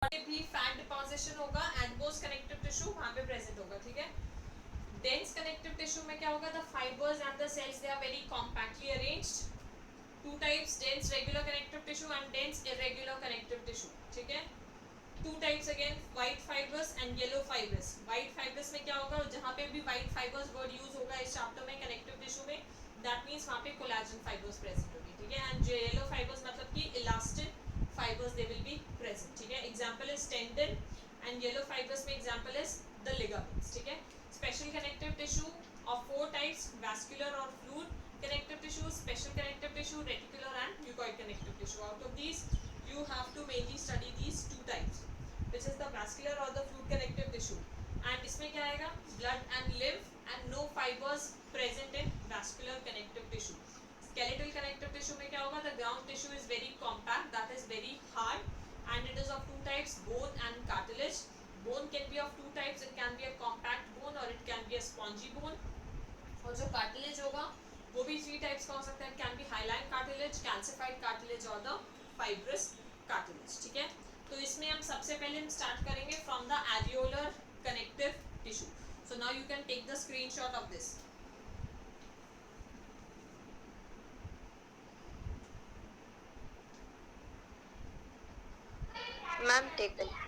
भी fat deposition होगा, एडपोज connective tissue वहां पे प्रेजेंट होगा, ठीक है। डेंस कनेक्टिव टिश्यू में क्या होगा, the fibres and the cells they are very compactly arranged. Two types, dense regular connective tissue and dense irregular connective tissue, ठीक है। Two types again, white fibres and yellow fibres. White fibres में क्या होगा, जहां पे भी white fibres word use होगा इस चैप्टर में कनेक्टिव टिश्यू में, दैट मींस वहां पे कोलेजन फाइबर्स प्रेजेंट होगी, ठीक है। एंड येलो फाइबर्स मतलब कि elastin fibers they will be present, ठीक है। example is tendon and yellow fibers में example is the ligaments, ठीक है। special connective tissue of four types, vascular or fluid connective tissue, special connective tissue, reticular and mucoid connective tissue. Out of these you have to mainly study these two types, which is the vascular or the fluid connective tissue. and इसमें क्या आएगा, blood and lymph and no fibers present in vascular connective tissue. skeletal connective tissue में क्या होगा, the ground tissue is very compact, that is very hard, and it is of two types, bone and cartilage. bone can be of two types, it can be a compact bone or it can be a spongy bone. और जो cartilage होगा वो भी three types का हो सकता है, can be hyaline cartilage, calcified cartilage और the fibrous cartilage, ठीक है। तो इसमें हम सबसे पहले हम स्टार्ट करेंगे from the areolar connective tissue. So now you can take the screenshot of this. Ma'am taken.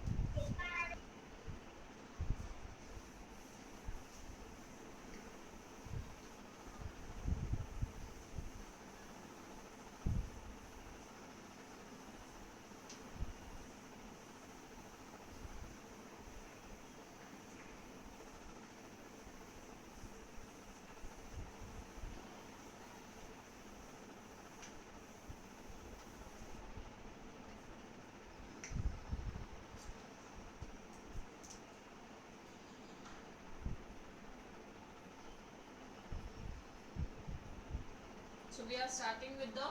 So we are starting with the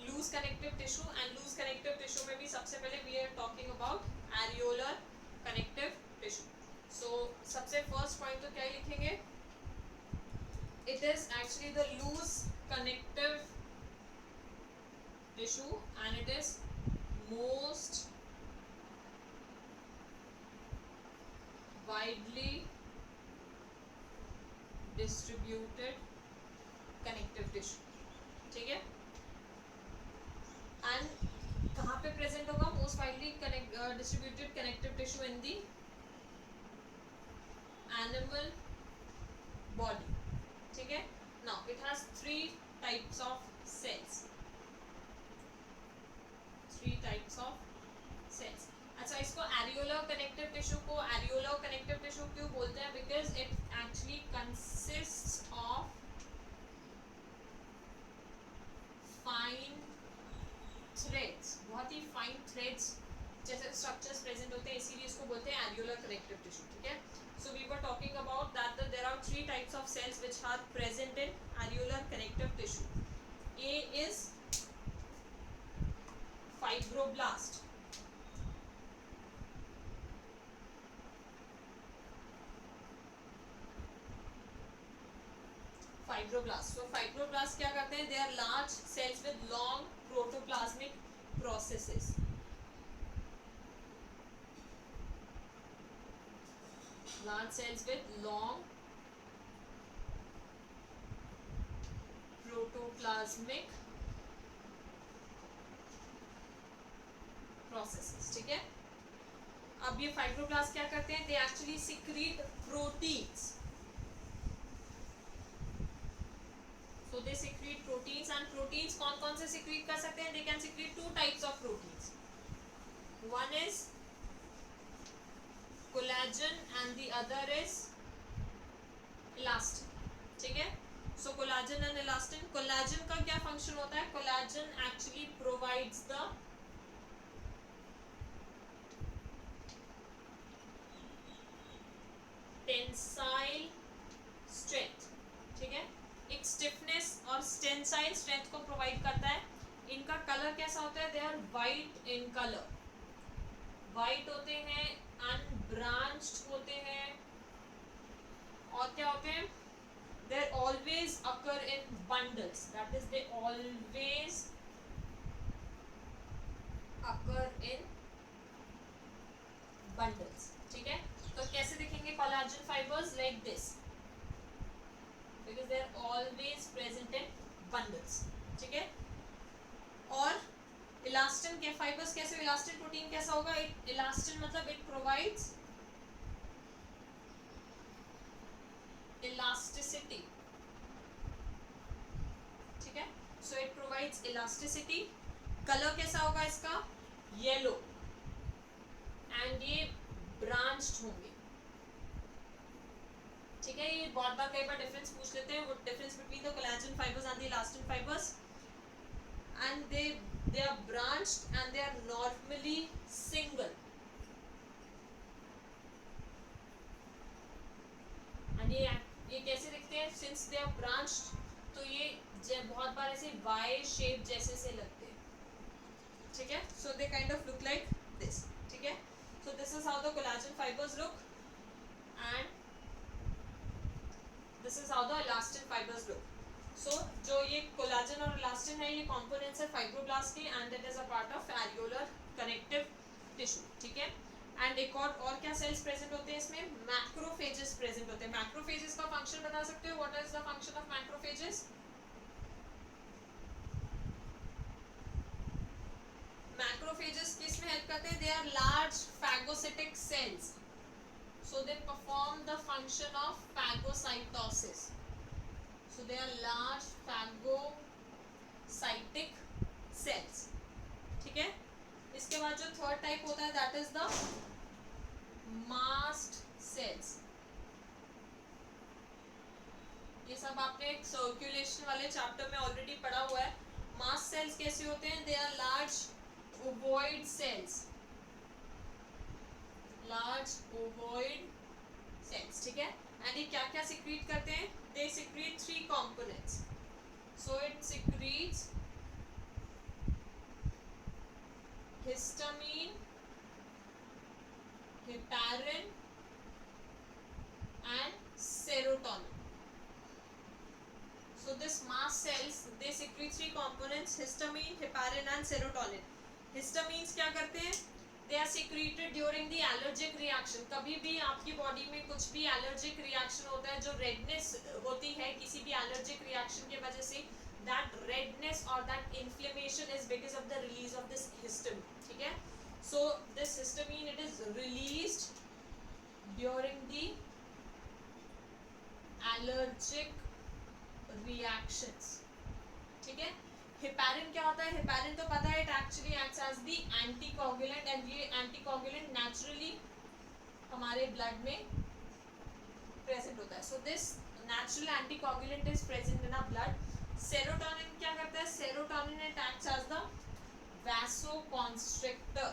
loose connective tissue, and loose connective tissue में भी सबसे पहले we are talking about areolar connective tissue. So सबसे first point तो क्या लिखेंगे, it is actually the loose connective tissue and it is most widely distributed connective tissue, ठीक है। एंड कहाँ पे प्रेजेंट होगा, most widely distributed connective tissue in the animal body, ठीक है। Now it has three types of cells, three types of cells. अच्छा, इसको areolar connective tissue को एरियोलर कनेक्टिव टिश्यू क्यों बोलते हैं, because it actually consist of fine threads, बहुत ही फाइन थ्रेड्स जैसे स्ट्रक्चर्स प्रेजेंट होते हैं, इसीलिए इसको बोलते हैं एरियोलर कनेक्टिव टिश्यू, ठीक है। So we were talking about that there are three types of cells which are present in areolar connective tissue. A is fibroblast, fibroblast. So fibroblast क्या करते हैं, they are large cells with long protoplasmic processes. Large cells with long protoplasmic processes, ठीक है. अब ये fibroblast क्या करते हैं, they actually secrete proteins. So they secrete proteins, and proteins कौन कौन से secrete कर सकते हैं, they can secrete two types of proteins. One is collagen and the other is elastin, ठीक है. So collagen and elastin, collagen का क्या function होता है, collagen actually provides the tensile strength, ठीक है. एक स्टिफनेस और टेंसाइल स्ट्रेंथ को प्रोवाइड करता है. इनका कलर कैसा होता है, they are white in colour, white होते हैं, अनब्रांच्ड होते हैं, और क्या होते हैं, they always occur in bundles, that is they always occur in bundles. ठीक है, तो कैसे दिखेंगे collagen fibers? Like this, because they are always present in bundles. ठीक है, और इलास्टिन के फाइबर्स कैसे? इलास्टिन प्रोटीन कैसा होगा? इलास्टिन मतलब इट प्रोवाइड्स इलास्टिसिटी. ठीक है, so it provides elasticity. Colour कैसा होगा इसका? येलो. एंड ये ब्रांच्ड होंगे. ठीक है, ये बहुत बार कई बार डिफरेंस पूछ लेते हैं, वो difference between the collagen fibres and the elastin fibres. And they are branched and they are normally single. And ये कैसे दिखते हैं? Since they are branched, तो ये बहुत बार ऐसे Y shape जैसे से लगते हैं. ठीक है, so they kind of look like this. ठीक है, so this is how the collagen fibers look, and this is how the elastin fibers look. So जो ये कोलाजन और इलास्टिन है, ये कंपोनेंट्स है फाइब्रोब्लास्ट के, and it is a part of areolar connective tissue. ठीक है, एंड एक और क्या सेल्स प्रेजेंट होते हैं इसमें? मैक्रोफेजेस प्रेजेंट होते हैं. मैक्रोफेजेस का फंक्शन बता सकते हो? What is the function of macrophages? Macrophages किस में हेल्प करते हैं? They are large phagocytic cells, so they perform the function of phagocytosis. So they are large phagocytic cells. ठीक है, इसके बाद जो थर्ड टाइप होता है that is the mast cells. ये सब आपने एक सर्कुलेशन वाले चैप्टर में ऑलरेडी पढ़ा हुआ है. मास्ट सेल्स कैसे होते हैं? They are large ovoid cells. Large ovoid cells. ठीक है, एंड ये क्या क्या सिक्रीट करते हैं? They secrete three components. So it secretes histamine, heparin, and serotonin. So this mast cells, they secrete three components: histamine, heparin, and serotonin. Histamines क्या करते हैं? They are secreted during the allergic reaction. कभी भी आपकी body में कुछ भी allergic reaction होता है, जो रेडनेस होती है किसी भी एलर्जिक रिएक्शन की वजह से, that redness or that inflammation is because of the release of this histamine. ठीक है, so this histamine, it is released during the allergic reactions. ठीक है, हेपेरिन क्या होता है? हेपेरिन तो पता है, it actually acts as the anticoagulant, and ये एंटीकोगुलेंट नेचुरली हमारे ब्लड में प्रेजेंट होता है. So this natural anticoagulant is present in our blood. Serotonin क्या करता है? Serotonin it acts as the vasoconstrictor.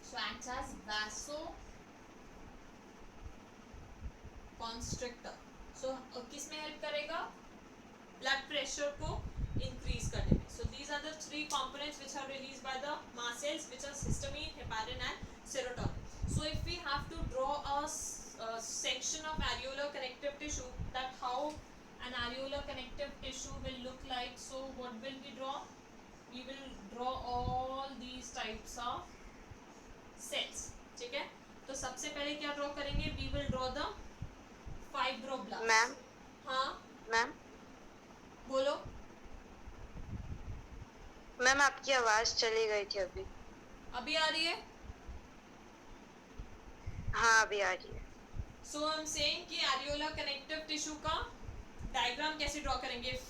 So acts as vasoconstrictor. So किस में हेल्प करेगा? ब्लड प्रेशर को increase करने में. So these are the three components which are released by the mast cells, which are histamine, heparin, and serotonin. So if we have to draw a section of areolar connective tissue, that how an areolar connective tissue will look like, so what will we draw? We will draw all these types of cells. ठीक है, तो सबसे पहले क्या draw करेंगे? We will draw the fibroblast. Ma'am. हाँ ma'am. बोलो. Ma'am आपकी आवाज चली गई थी अभी. अभी आ रही है? हाँ अभी आ रही है. So I'm saying कि areolar connective tissue का डायग्राम कैसे ड्रॉ करेंगे? If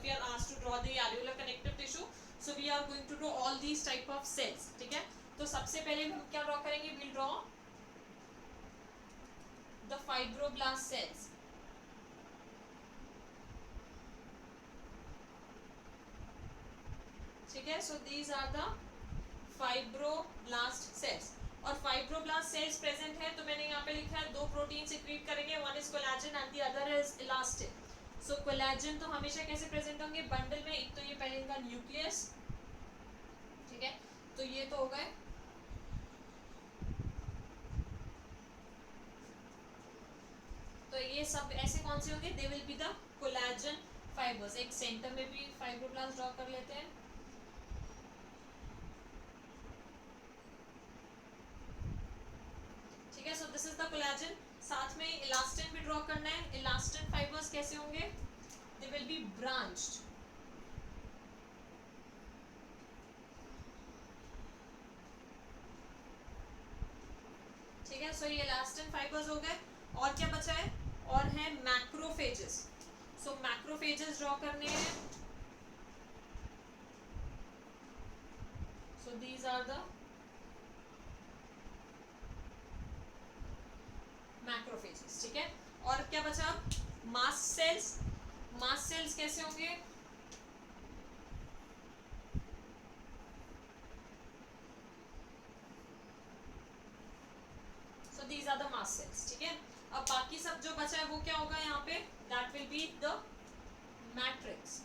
we are asked to draw the areolar connective tissue, so we are going to draw all these type of cells. ठीक है, तो सबसे पहले हम क्या ड्रॉ करेंगे? We'll draw the fibroblast cells. ठीक है, so these are the fibroblast cells. और फाइब्रोब्लास्ट सेल्स प्रेजेंट है, तो मैंने यहाँ पे लिखा है दो प्रोटीन सिक्रीट करेंगे, one is collagen and the other is elastin. So collagen तो हमेशा कैसे प्रेजेंट होंगे? बंडल में. एक तो ये पहले इनका न्यूक्लियस. ठीक है, तो ये तो हो गए. तो ये सब ऐसे कौन से होंगे? They will be the collagen fibres. एक सेंटर में भी फाइब्रोब्लास्ट ड्रॉ कर लेते हैं. होगा कोलेजन, साथ में इलास्टिन भी ड्रॉ करना है। इलास्टिन फाइबर्स कैसे होंगे? दे विल बी ब्रांच्ड, ठीक है। सो ये इलास्टिन फाइबर्स हो गए। और क्या बचा है? और है मैक्रोफेजेस। सो मैक्रोफेजेस ड्रॉ करने हैं। So these are the macrophages, ठीक है। और क्या बचा? Mast cells. मास्ट सेल्स कैसे होंगे? So these are the mast cells, ठीक है। अब बाकी सब जो बचा है वो क्या होगा यहाँ पे? That will be the matrix.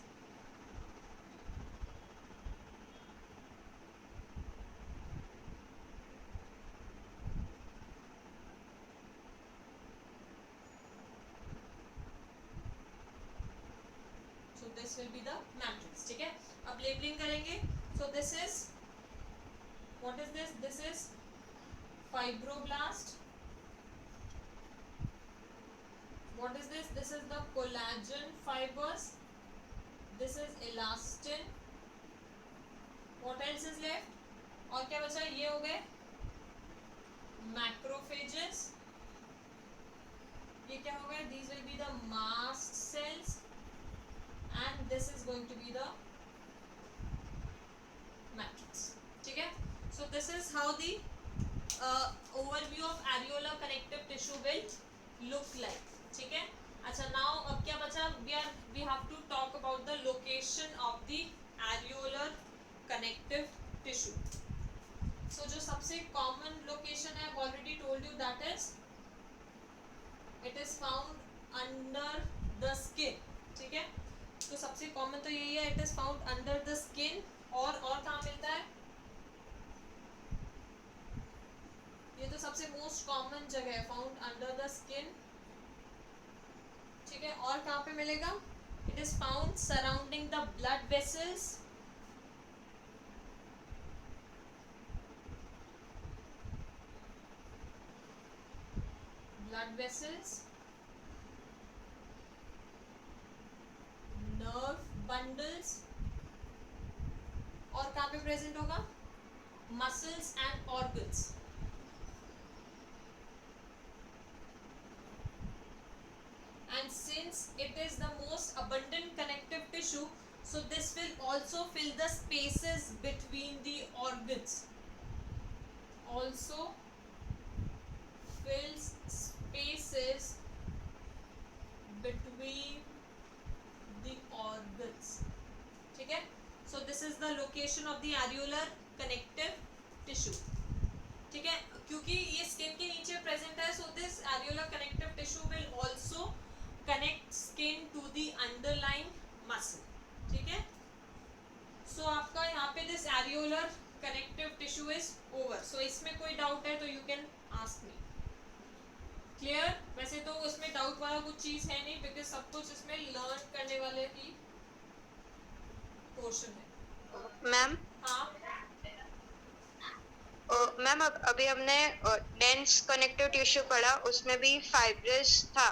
So this will be the matrix, ठीक है। अब लेबलिंग करेंगे। So this is, what is this? This is fibroblast. What is this? This is the collagen fibers. This is elastin. What else is left? और क्या बचा? ये हो गए macrophages. ये क्या हो गए? These will be the mast cells, and this is going to be the matrix. ठीक है? So this is how the overview of areolar connective tissue will look like. ठीक है। अच्छा, नाउ अब क्या बचा? we have to talk about the location of the areolar connective tissue. So जो सबसे common location है, I've already told you, that is it is found under the skin, ठीक है। तो सबसे common तो यही है, it is found under the skin. और कहाँ मिलता है? ये तो सबसे मोस्ट कॉमन जगह है, फाउंड अंडर द स्किन, ठीक है। और कहाँ पे मिलेगा? It is found surrounding the blood vessels, nerve bundles. और कहाँ पे प्रेजेंट होगा? Muscles and organs. And since it is the most abundant connective tissue, so this will also fill the spaces between the organs. Also fills spaces between the organs, ठीक है। So this is the location of the areolar connective tissue, ठीक है। क्योंकि ये skin के नीचे present है, so this areolar connective tissue will also connect skin to the underlying muscle, ठीक है। So आपका यहाँ पे this areolar connective tissue is over. So इसमें कोई डाउट है तो you can ask me. Clear? वैसे तो उसमें डाउट वाला कुछ चीज है नहीं, because सब कुछ इसमें लर्न करने वाले ही पोर्शन है। मैम हाँ, मैम अभी हमने डेंस कनेक्टिव टिश्यू पढ़ा, उसमें भी फाइब्रस था।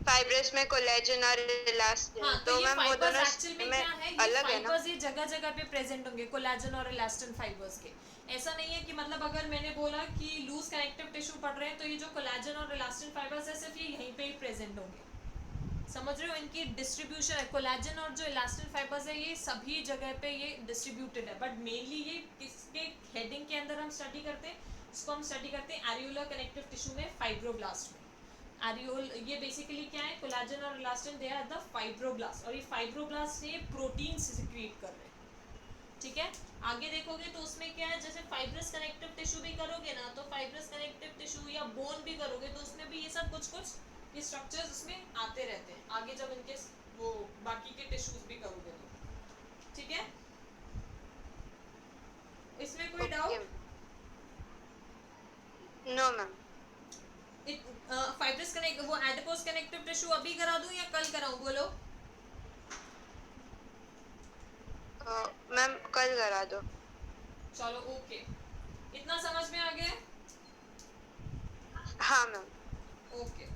फाइब्रस में कोलेजन और इलास्टिन, हाँ, तो ये मैम वो फाइबर्स दोनों एक्चुअल में में क्या है? ये अलग है ना? फाइबर्स ये जगह जगह पे प्रेजेंट होंगे, कोलेजन और इलास्टिन फाइबर्स के। ऐसा नहीं है कि मतलब अगर मैंने बोला कि लूज कनेक्टिव टिश्यू पढ़ रहे हैं तो ये जो कोलेजन और इलास्टिन फाइबर्स है सिर्फ ये यहीं पे ही प्रेजेंट होंगे। समझ रहे हो? इनकी डिस्ट्रीब्यूशन है, कोलेजन और जो इलास्टिन फाइबर्स है ये सभी जगह पे ये डिस्ट्रीब्यूटेड है, बट मेनली ये किसके हेडिंग के अंदर हम स्टडी करते हैं? इसको हम स्टडी करते हैं एरियोलर कनेक्टिव टिश्यू में, फाइब्रोब्लास्ट में। एरियोल ये बेसिकली क्या है? कोलेजन और elastin, they are the fibroblast, और ये फाइब्रोब्लास्ट से प्रोटीन सिक्रीट कर रहे हैं, ठीक है। आगे देखोगे तो उसमें क्या है, जैसे फाइब्रस कनेक्टिव टिश्यू भी करोगे ना, तो फाइब्रस कनेक्टिव टिश्यू या बोन भी करोगे तो उसमें भी ये सब कुछ ये स्ट्रक्चर्स उसमें आते रहते हैं आगे, जब इनके वो बाकी के टिश्यूज भी करोगे तो, ठीक है। इसमें कोई doubt? No ma'am. Fibrous connect वो एडिपोज कनेक्टिव टिश्यू अभी करा दूं या कल कराऊं? बोलो। मैम कल करा दो। चलो ओके, इतना समझ में आ गया? हाँ मैम। ओके